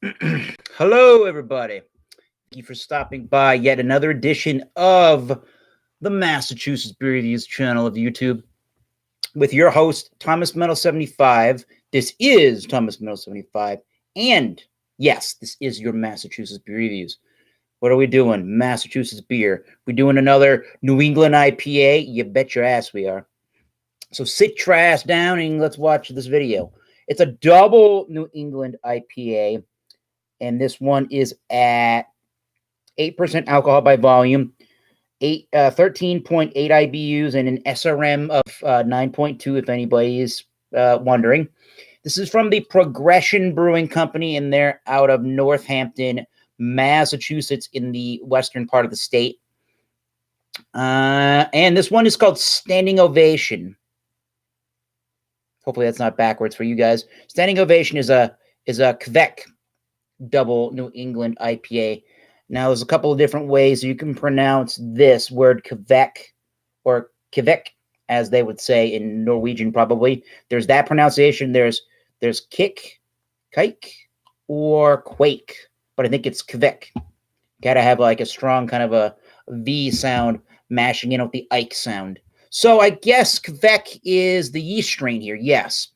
Hello, everybody. Thank you for stopping by yet another edition of the Massachusetts Beer Reviews channel of YouTube with your host, Thomas Metal 75. This is Thomas Metal 75. And yes, this is your Massachusetts Beer Reviews. What are we doing? Massachusetts beer. We're doing another New England IPA. You bet your ass we are. So sit your ass down and let's watch this video. It's a double New England IPA. And this one is at 8% alcohol by volume, 13.8 IBUs, and an SRM of 9.2, if anybody is wondering. This is from the Progression Brewing Company, and they're out of Northampton, Massachusetts, in the western part of the state. And this one is called Standing Ovation. Hopefully that's not backwards for you guys. Standing Ovation is a Kveik double New England IPA. Now, there's a couple of different ways you can pronounce this word Kveik, or Kveik, as they would say in Norwegian, probably. There's that pronunciation. There's Kveik, or Kveik, but I think it's Kveik. Gotta have like a strong kind of a V sound mashing in with the Ike sound. So I guess Kveik is the yeast strain here, yes.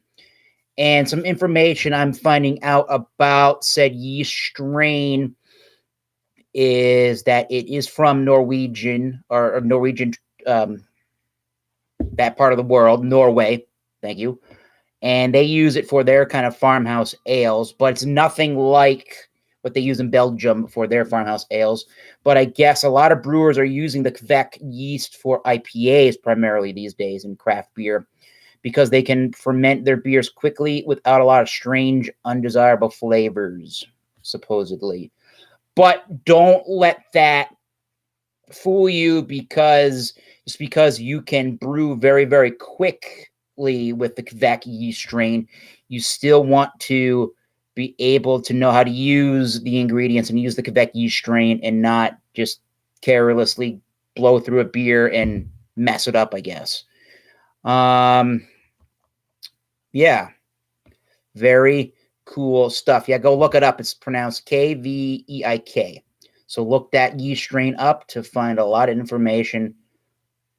And some information I'm finding out about said yeast strain is that it is from Norwegian, or Norwegian, that part of the world, Norway. Thank you. And they use it for their kind of farmhouse ales, but it's nothing like what they use in Belgium for their farmhouse ales. But I guess a lot of brewers are using the Kveik yeast for IPAs primarily these days in craft beer, because they can ferment their beers quickly without a lot of strange, undesirable flavors, supposedly. But don't let that fool you, because just because you can brew very, very quickly with the Kveik yeast strain, you still want to be able to know how to use the ingredients and use the Kveik yeast strain and not just carelessly blow through a beer and mess it up, I guess. Yeah, very cool stuff. Yeah, go look it up. It's pronounced Kveik. So look that yeast strain up to find a lot of information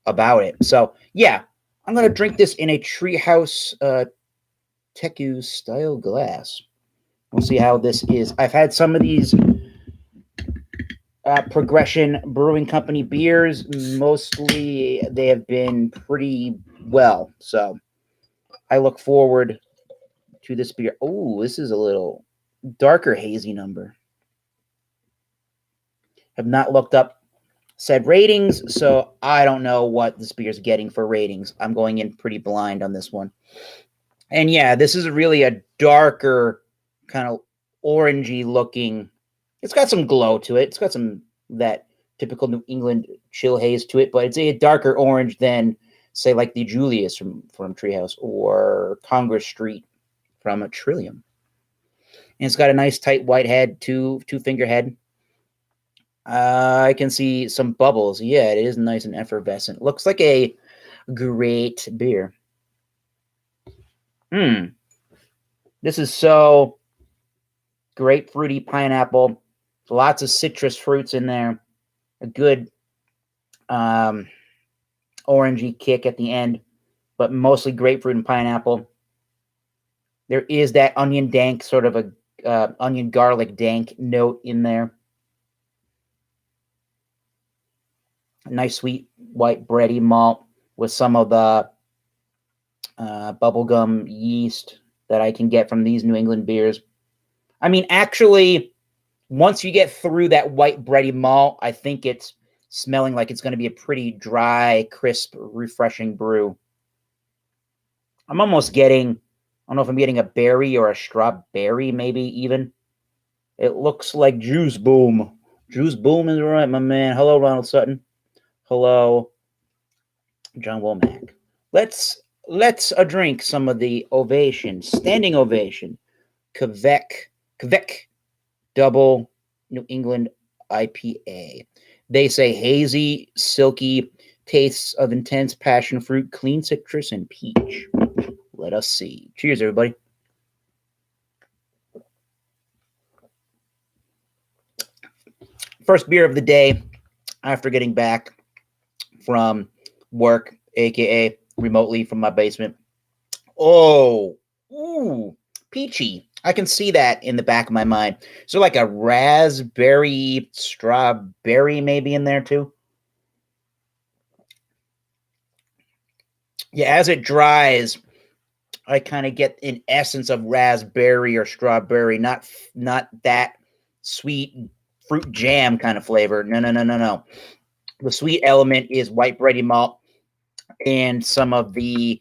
about it. So yeah, I'm going to drink this in a Treehouse Teku style glass. We'll see how this is. I've had some of these Progression Brewing Company beers. Mostly they have been pretty well. So I look forward to this beer. Oh, this is a little darker hazy number. Have not looked up said ratings, so I don't know what this beer is getting for ratings. I'm going in pretty blind on this one. And yeah, this is really a darker, kind of orangey looking. It's got some glow to it. It's got some that typical New England chill haze to it, but it's a darker orange than, say, like the Julius from Treehouse, or Congress Street from a Trillium. And it's got a nice tight white head, two finger head. I can see some bubbles. Yeah, it is nice and effervescent. Looks like a great beer. This is so grapefruity, pineapple, lots of citrus fruits in there. A good orangey kick at the end, but mostly grapefruit and pineapple. There is that onion dank, sort of a onion garlic dank note in there. A nice sweet white bready malt with some of the bubblegum yeast that I can get from these New England beers. I mean, actually, once you get through that white bready malt, I think it's smelling like it's going to be a pretty dry, crisp, refreshing brew. I'm almost getting, I don't know if I'm getting a berry or a strawberry, maybe even. It looks like Juice Boom. Juice Boom is right, my man. Hello, Ronald Sutton. Hello, John Womack. Let's drink some of the Ovation, Standing Ovation, Kveik double New England IPA. They say hazy, silky, tastes of intense passion fruit, clean citrus, and peach. Let us see. Cheers, everybody. First beer of the day after getting back from work, aka remotely from my basement. Oh, ooh, peachy. I can see that in the back of my mind. So like a raspberry, strawberry maybe in there too. Yeah, as it dries, I kind of get an essence of raspberry or strawberry, not that sweet fruit jam kind of flavor. No. The sweet element is white bready malt and some of the,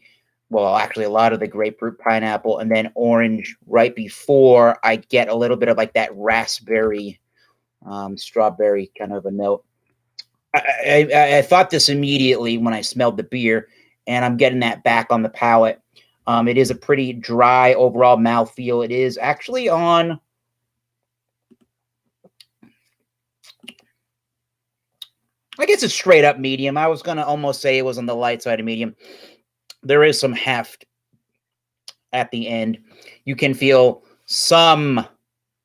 well, actually a lot of the grapefruit, pineapple, and then orange right before I get a little bit of like that raspberry, strawberry kind of a note. I thought this immediately when I smelled the beer, and I'm getting that back on the palate. It is a pretty dry overall mouthfeel. It is actually on, I guess it's straight up medium. I was going to almost say it was on the light side of medium. There is some heft at the end. You can feel some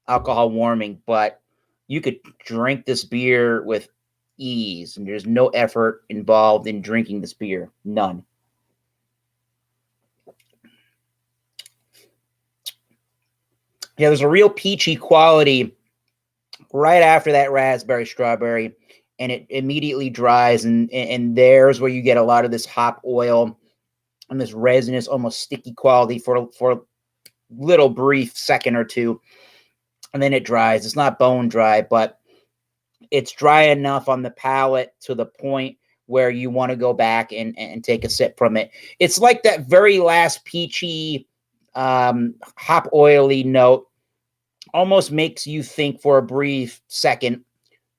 alcohol warming, but you could drink this beer with ease, and there's no effort involved in drinking this beer. None. Yeah, there's a real peachy quality right after that raspberry strawberry, and it immediately dries, and there's where you get a lot of this hop oil and this resinous, almost sticky quality for a little brief second or two, and then it dries. It's not bone dry, but it's dry enough on the palate to the point where you want to go back and take a sip from it. It's like that very last peachy, hop oily note almost makes you think for a brief second,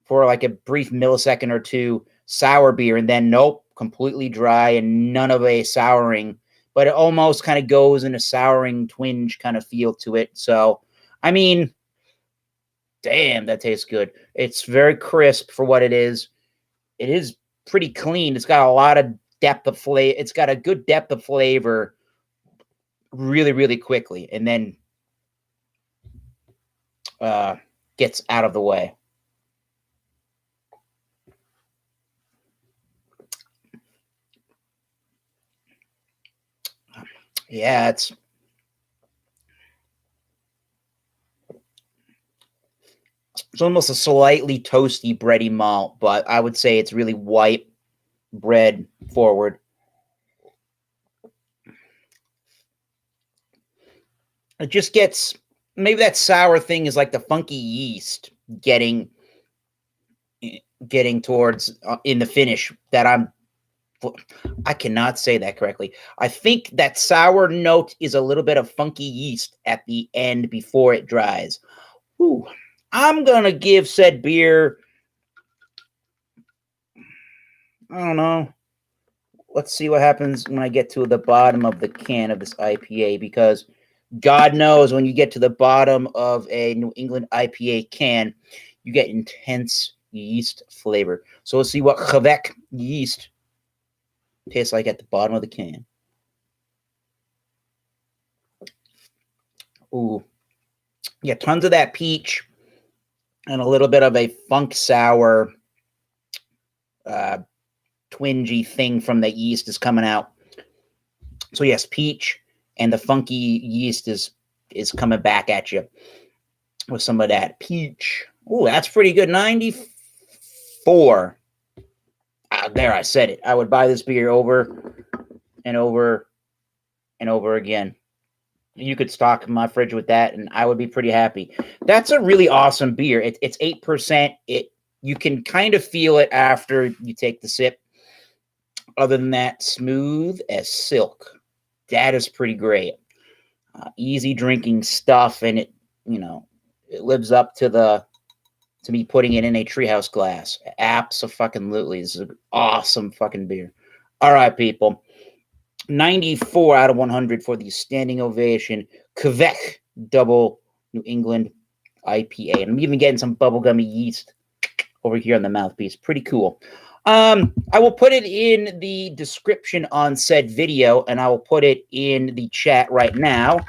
for like a brief millisecond or two, sour beer, and then nope, completely dry and none of a souring, but it almost kind of goes in a souring twinge kind of feel to it. So, I mean, damn, that tastes good. It's very crisp for what it is. It is pretty clean. It's got a lot of depth of flavor. It's got a good depth of flavor really, really quickly, and then gets out of the way. Yeah, it's almost a slightly toasty bready malt, but I would say it's really white bread forward. It just gets, maybe that sour thing is like the funky yeast getting towards in the finish that I cannot say that correctly. I think that sour note is a little bit of funky yeast at the end before it dries. Ooh, I'm going to give said beer, I don't know. Let's see what happens when I get to the bottom of the can of this IPA, because God knows when you get to the bottom of a New England IPA can, you get intense yeast flavor. So let's see what Kveik yeast tastes like at the bottom of the can. Ooh. Yeah, tons of that peach and a little bit of a funk sour twingy thing from the yeast is coming out. So yes, peach and the funky yeast is coming back at you with some of that peach. Ooh, that's pretty good. 94. There, I said it. I would buy this beer over and over and over again. You could stock my fridge with that, and I would be pretty happy. That's a really awesome beer. It's 8%. You can kind of feel it after you take the sip. Other than that, smooth as silk. That is pretty great. Easy drinking stuff, and it lives up to me putting it in a treehouse glass. Abso-fucking-lutely. This is an awesome fucking beer. All right, people. 94 out of 100 for the standing ovation Kveik Double New England IPA. And I'm even getting some bubblegummy yeast over here on the mouthpiece. Pretty cool. I will put it in the description on said video, and I will put it in the chat right now.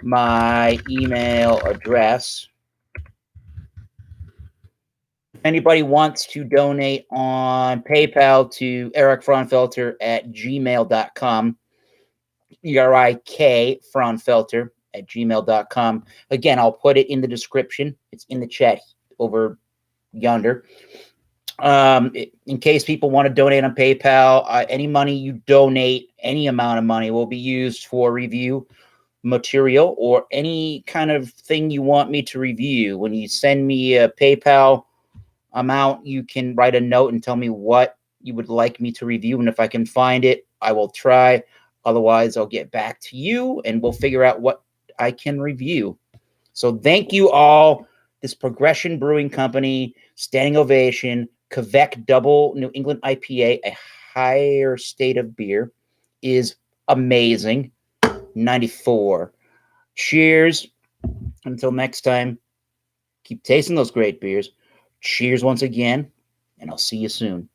My email address. Anybody wants to donate on PayPal to Eric Fraunfelter at gmail.com. ERIK Fraunfelter at gmail.com. Again, I'll put it in the description. It's in the chat over yonder. In case people want to donate on PayPal, any money you donate, any amount of money will be used for review material or any kind of thing you want me to review. When you send me a PayPal amount, you can write a note and tell me what you would like me to review. And if I can find it, I will try. Otherwise, I'll get back to you and we'll figure out what I can review. So thank you all. This Progression Brewing Company, Standing Ovation, Kveik Double New England IPA, a higher state of beer, is amazing. 94. Cheers. Until next time, keep tasting those great beers. Cheers once again, and I'll see you soon.